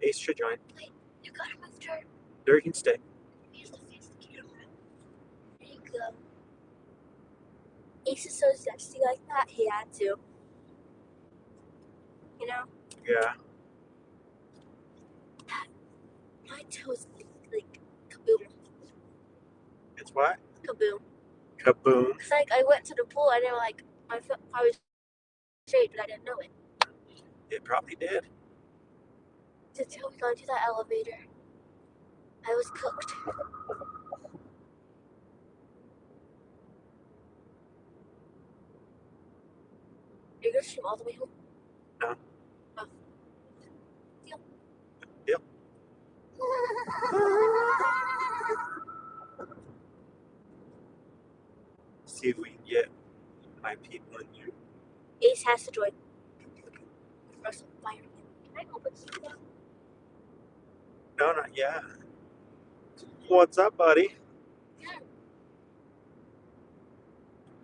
Ace should join. Wait, you gotta move her. Derek can stay. He has to face the camera. There you go. Ace is so sexy like that, he had to. You know? Yeah. My toes like kaboom. It's what? Kaboom. Kaboom. Cause like I went to the pool and they were like my foot probably straight, but I didn't know it. It probably did. Until we got into that elevator. I was cooked. Are you gonna stream all the way home? No. Oh. Deal. Deal. See if we can get my people in here. Ace has to join. Russell, fire him. Can I open something? No, not yet. What's up, buddy? Yeah.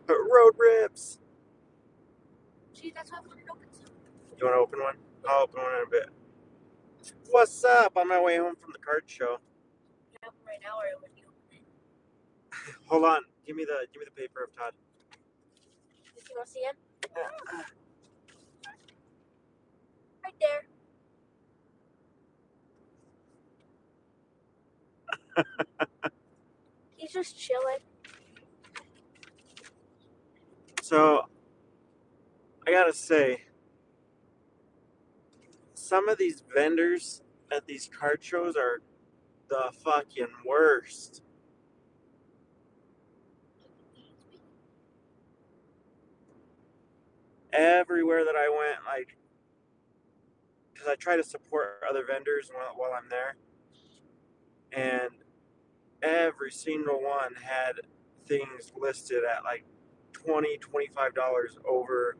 Road rips. See, that's why I wanted to open something. You want to open one? I'll open one in a bit. What's up? On my way home from the card show. Yeah, right now, or when you open it. Hold on. Give me the paper of Todd. You want to see him? Right there. He's just chilling. So, I gotta say, some of these vendors at these card shows are the fucking worst. Everywhere that I went, like, because I try to support other vendors while I'm there, and every single one had things listed at like $20-$25 over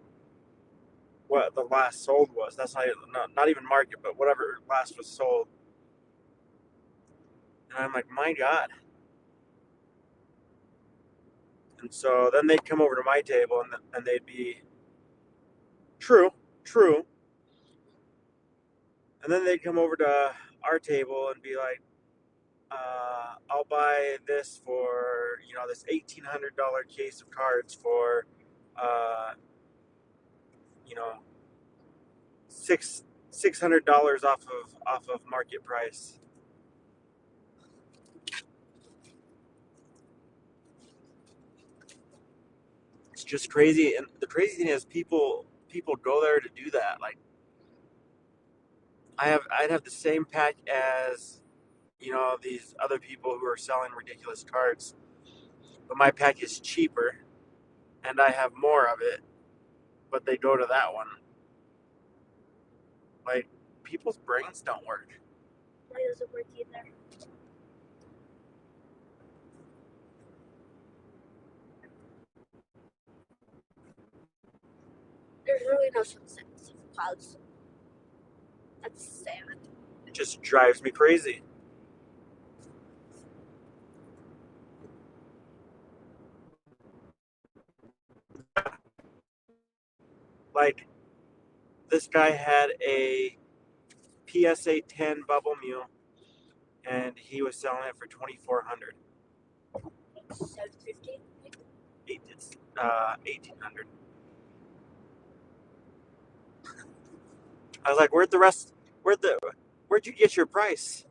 what the last sold was. That's not even market, but whatever last was sold. And I'm like, my God. And so then they'd come over to my table and they'd be true. And then they'd come over to our table and be like, I'll buy this for, this $1,800 case of cards for, you know, $600 off of market price. It's just crazy, and the crazy thing is people go there to do that. Like, I'd have the same pack as these other people who are selling ridiculous cards, but my pack is cheaper, and I have more of it, but they go to that one. Like, people's brains don't work. Why doesn't work either? There's really no sunset of clouds. That's sad. It just drives me crazy. Like, this guy had a PSA 10 bubble mule, and he was selling it for $2,400. $750. It's $1,800. I was like, where'd you get your price?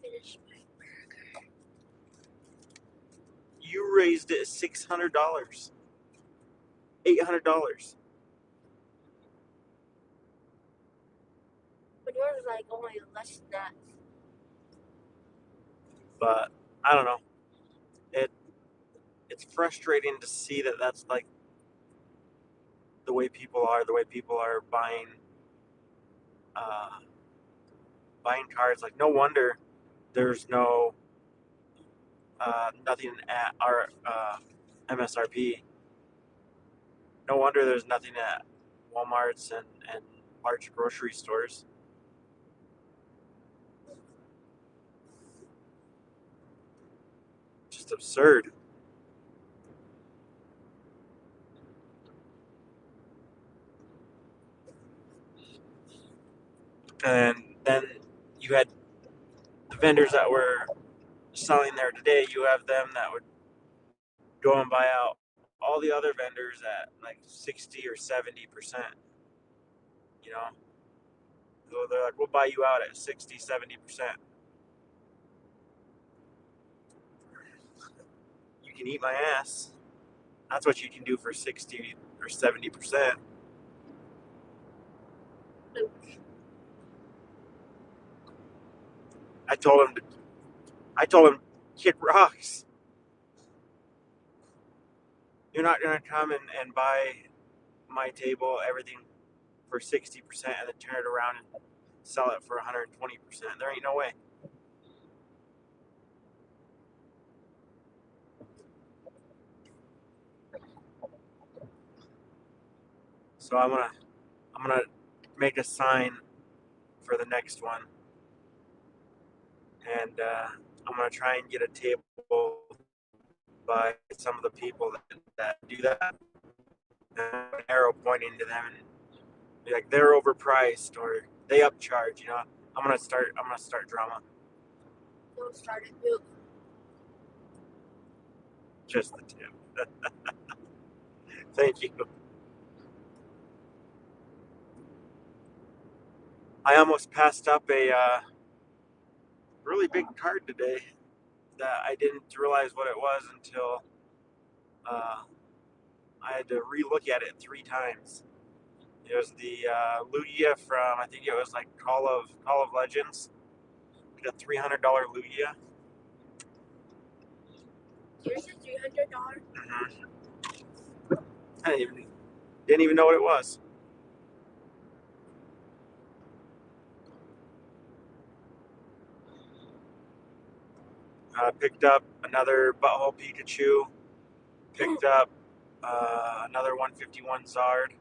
Finish my burger. You raised it $600, $800. But yours is like only less than that. But I don't know. It's frustrating to see that that's like the way people are buying cards. Like, no wonder there's nothing at our MSRP. No wonder there's nothing at Walmarts and large grocery stores. Just absurd. And then you had the vendors that were selling there today. You have them that would go and buy out all the other vendors at like 60 or 70%. You know, so they're like, we'll buy you out at 60, 70%. You can eat my ass. That's what you can do for 60 or 70%. I told him, kick rocks. You're not gonna come and buy my table everything for 60% and then turn it around and sell it for 120%. There ain't no way. So I'm gonna make a sign for the next one, and I'm gonna try and get a table by some of the people that do that, and an arrow pointing to them, and be like they're overpriced or they upcharge. You know, I'm gonna start drama. Don't start it, too. Just the tip. Thank you. I almost passed up a really big card today that I didn't realize what it was until I had to relook at it 3 times. It was the Lugia from, I think it was like Call of Legends, like a $300 Lugia. Here's a $300. Mm-hmm. I didn't even know what it was. Picked up another Butthole Pikachu. Picked up another 151 Zard.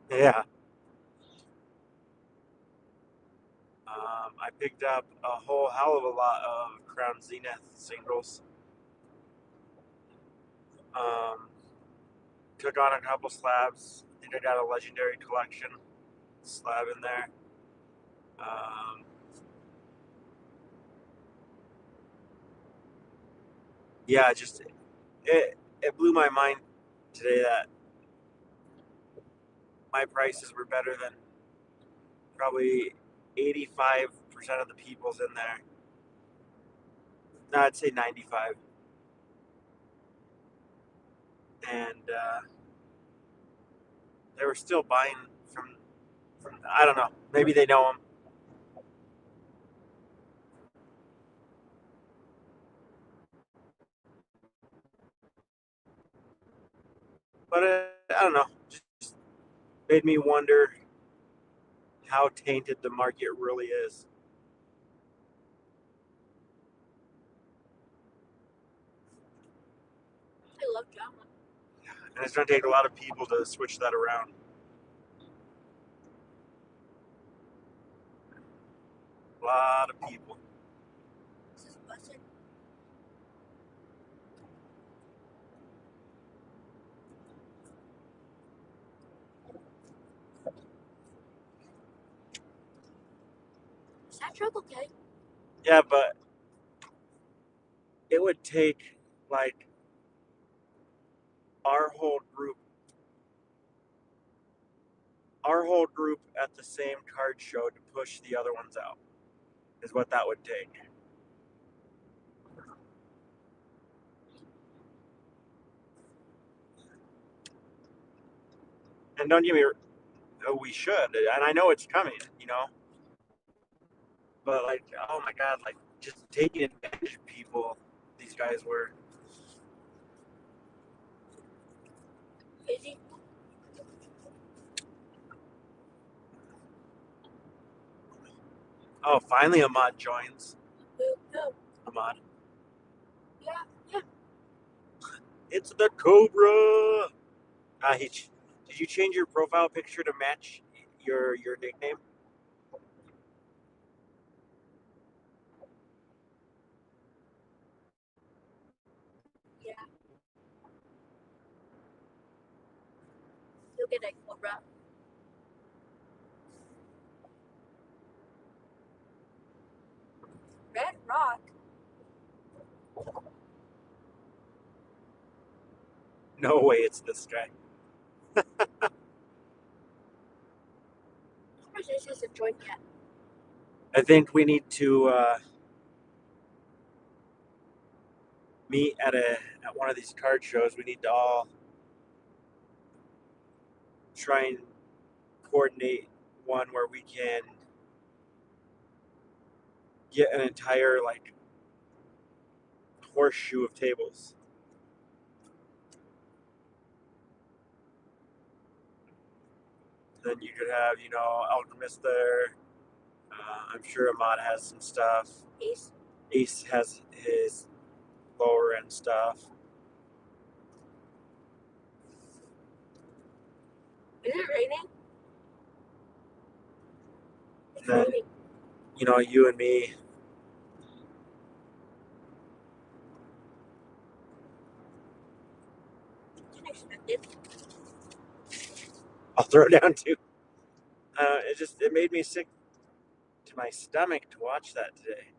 Yeah. I picked up a whole hell of a lot of Crown Zenith singles. Took on a couple slabs. I think I got a Legendary Collection slab in there. Yeah, just it blew my mind today that my prices were better than probably 85% of the people's in there. No, I'd say 95. And they were still buying from I don't know. Maybe they know them. But I don't know. Just made me wonder how tainted the market really is. I love drama. And it's going to take a lot of people to switch that around. A lot of people. This is a blessing. Is that truck okay? Yeah, but it would take like our whole group at the same card show to push the other ones out is what that would take. And don't get me, we should, and I know it's coming, you know. But like, oh my god, like just taking advantage of people. These guys were. Crazy. Oh, finally, Ahmad joins. No. Ahmad, Yeah. it's the Cobra. Did you change your profile picture to match your nickname? Yeah. You'll get a Cobra. No way it's this guy. Conversation hasn't joined yet. I think we need to meet at one of these card shows. We need to all try and coordinate one where we can get an entire like horseshoe of tables. Then you could have, Alchemist there. I'm sure Ahmad has some stuff. Ace. Ace has his lower end stuff. Is it raining? It's Then, raining. You and me. Didn't expect it. I'll throw down too. It made me sick to my stomach to watch that today.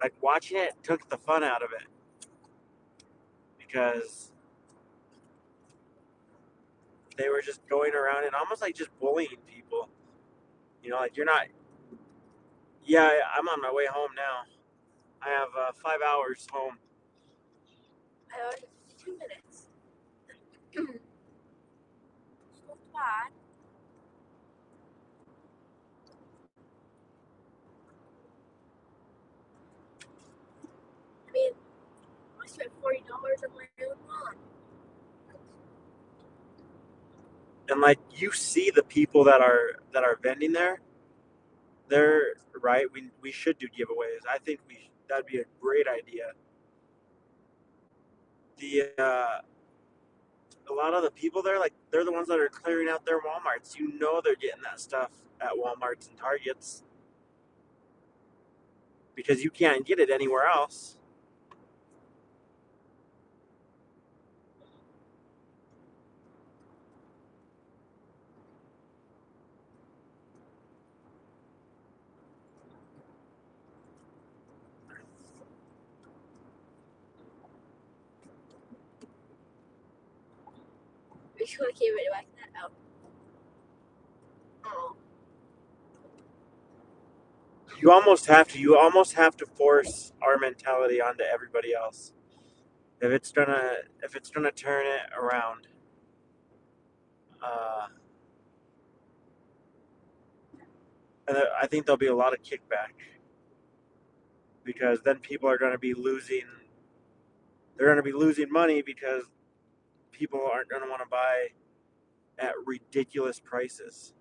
Like watching it took the fun out of it because they were just going around and almost like just bullying people. Like you're not. Yeah, I'm on my way home now. I have 5 hours home. I already 2 minutes. So bad. I mean, I spent $40 on my own lawn. And like you see the people that are vending there, they're right. We should do giveaways. I think that'd be a great idea. A lot of the people there, like they're the ones that are clearing out their WalMarts. They're getting that stuff at WalMarts and Targets because you can't get it anywhere else. We should have came back that out. Oh. You almost have to force our mentality onto everybody else if it's gonna turn it around. Uh, and I think there'll be a lot of kickback because then people are going to be losing. They're going to be losing money because people aren't going to want to buy at ridiculous prices.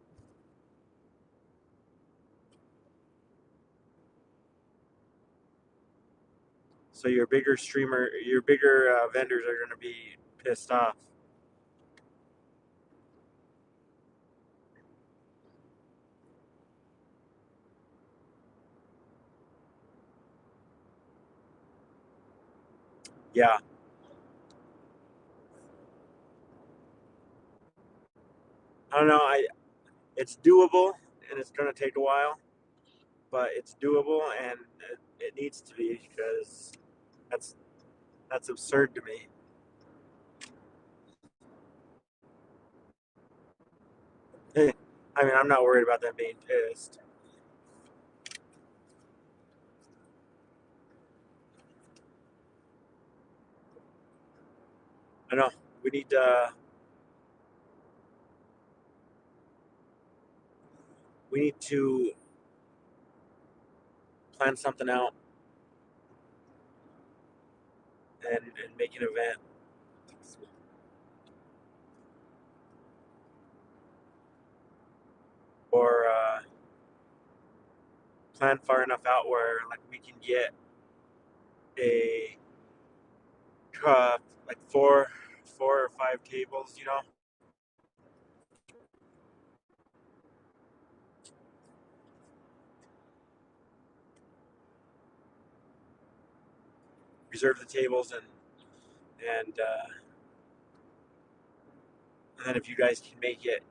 So your bigger vendors are going to be pissed off. Yeah. I don't know. It's doable and it's going to take a while, but it's doable and it needs to be because that's absurd to me. I mean, I'm not worried about them being pissed. I know we need to plan something out and make an event. Or plan far enough out where like we can get a like four or five tables, reserve the tables and then if you guys can make it,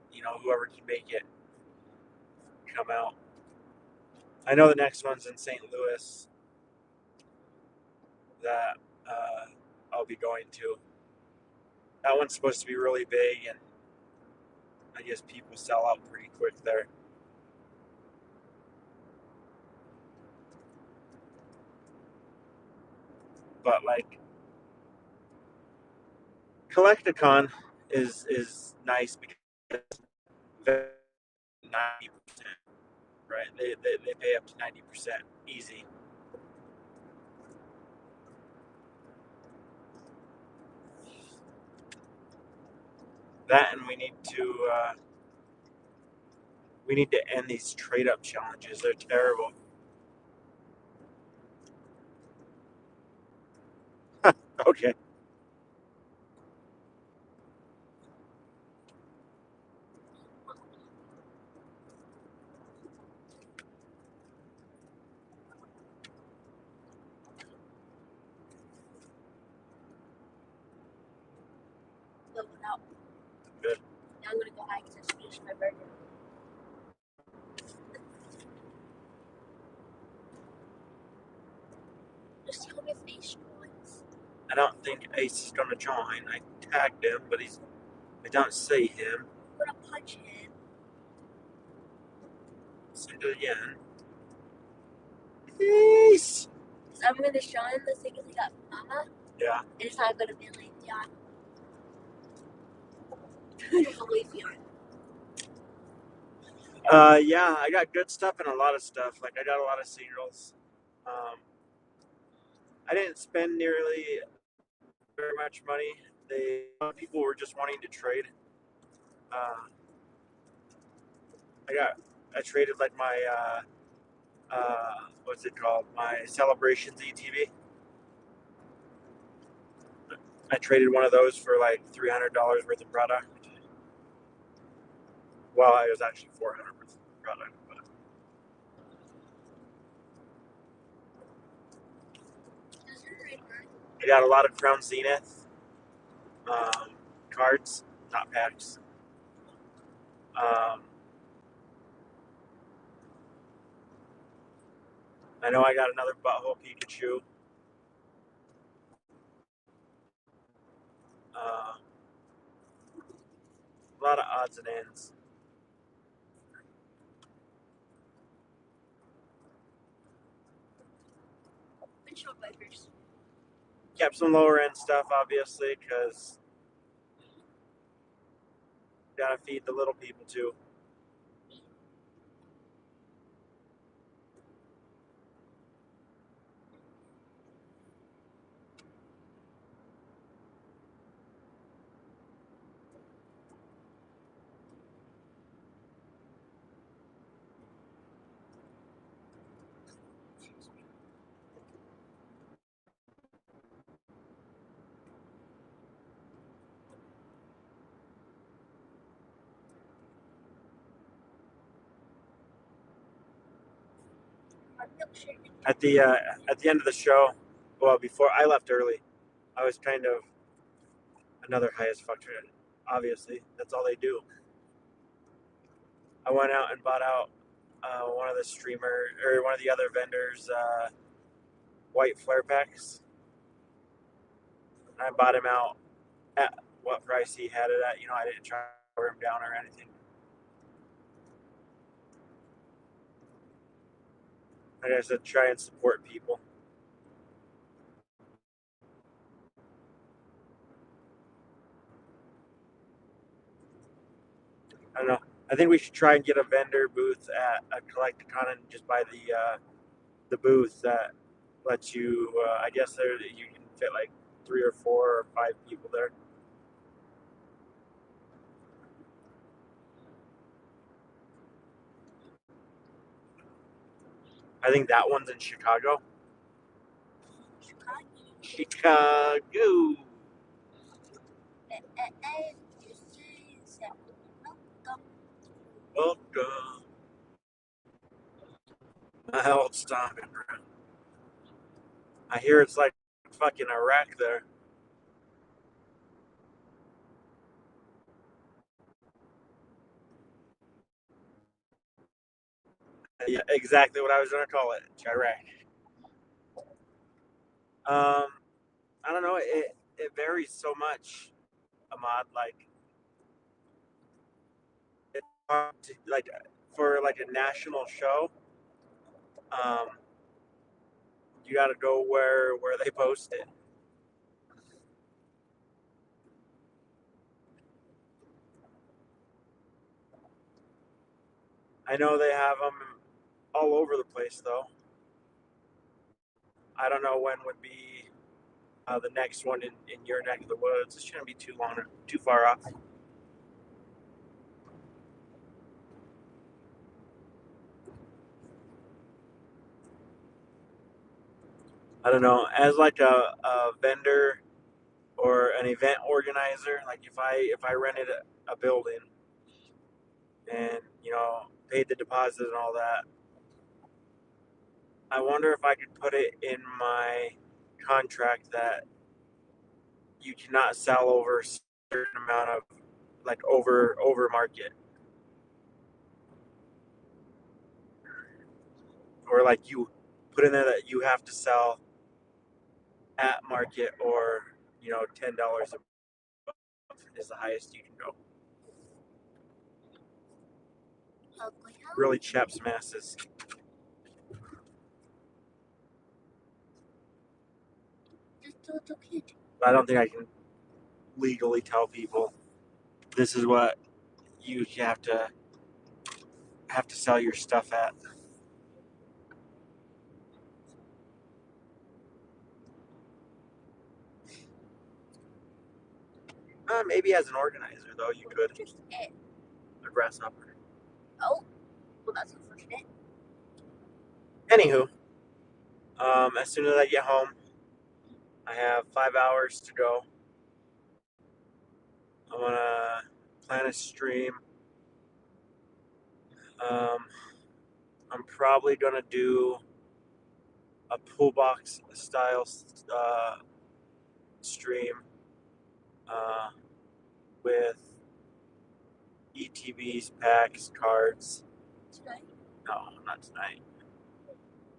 whoever can make it, come out. I know the next one's in St. Louis that I'll be going to. That one's supposed to be really big, and I guess people sell out pretty quick there. But like Collecticon is nice because 90%, right? They pay up to 90% easy. That, and we need to end these trade up challenges. They're terrible. Okay. Leveled out. Good. Now I'm gonna go hike to finish my burger. Just tell me if Ace joins. I don't think Ace is gonna join. I tagged him, but I don't see him. I'm gonna punch him. Send it again. Ace! So I'm gonna show him the thing he got from Mama. Yeah. And it's not gonna be like Leafeon. It's a Leafeon. Yeah, I got good stuff and a lot of stuff. Like I got a lot of cereals. I didn't spend nearly very much money. People were just wanting to trade. I traded like my what's it called? My Celebrations ETB. I traded one of those for like $300 worth of product. Well, it was actually $400 worth of product. But I got a lot of Crown Zenith cards, not packs. I know I got another Butthole Pikachu. A lot of odds and ends. Windshield wipers. Kept some lower end stuff, obviously, because gotta feed the little people too. At the end of the show, well, before I left early, I was kind of another high as fuck trader. Obviously, that's all they do. I went out and bought out one of the other vendors' white flare packs. I bought him out at what price he had it at. I didn't try to wear him down or anything. Like I said, try and support people. I don't know. I think we should try and get a vendor booth at a Collecticon and just buy the booth that lets you. I guess you can fit like 3 or 4 or 5 people there. I think that one's in Chicago. Chicago. Welcome. My old stomping ground. I hear it's like fucking Iraq there. Yeah, exactly what I was gonna call it. Iraq. I don't know. It varies so much. Ahmad. Like, it's hard to, like, for like a national show, um, you got to go where they post it. I know they have them all over the place, though. I don't know when would be the next one in your neck of the woods. It shouldn't be too long, too far off. I don't know. As like a vendor or an event organizer, like if I rented a building and paid the deposit and all that, I wonder if I could put it in my contract that you cannot sell over a certain amount of, like, over market, or like you put in there that you have to sell at market, or $10 is the highest you can go. Ugly house. Really chaps masses. Just a little kid. I don't think I can legally tell people this is what you have to sell your stuff at. Maybe as an organizer, though, you could. Just it. A grasshopper. Oh, well, that's unfortunate. Anywho, as soon as I get home, I have 5 hours to go. I'm gonna plan a stream. I'm probably gonna do a pool box style stream with ETBs, packs, cards. Tonight? No, not tonight.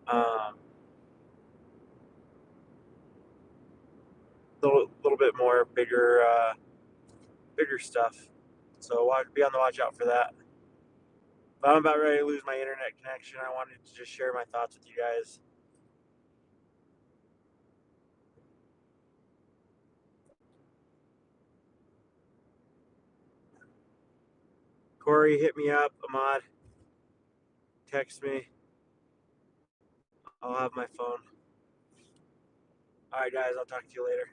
A little bit more bigger stuff. So be on the watch out for that. But I'm about ready to lose my internet connection. I wanted to just share my thoughts with you guys. Corey, hit me up. Ahmad, text me. I'll have my phone. All right, guys, I'll talk to you later.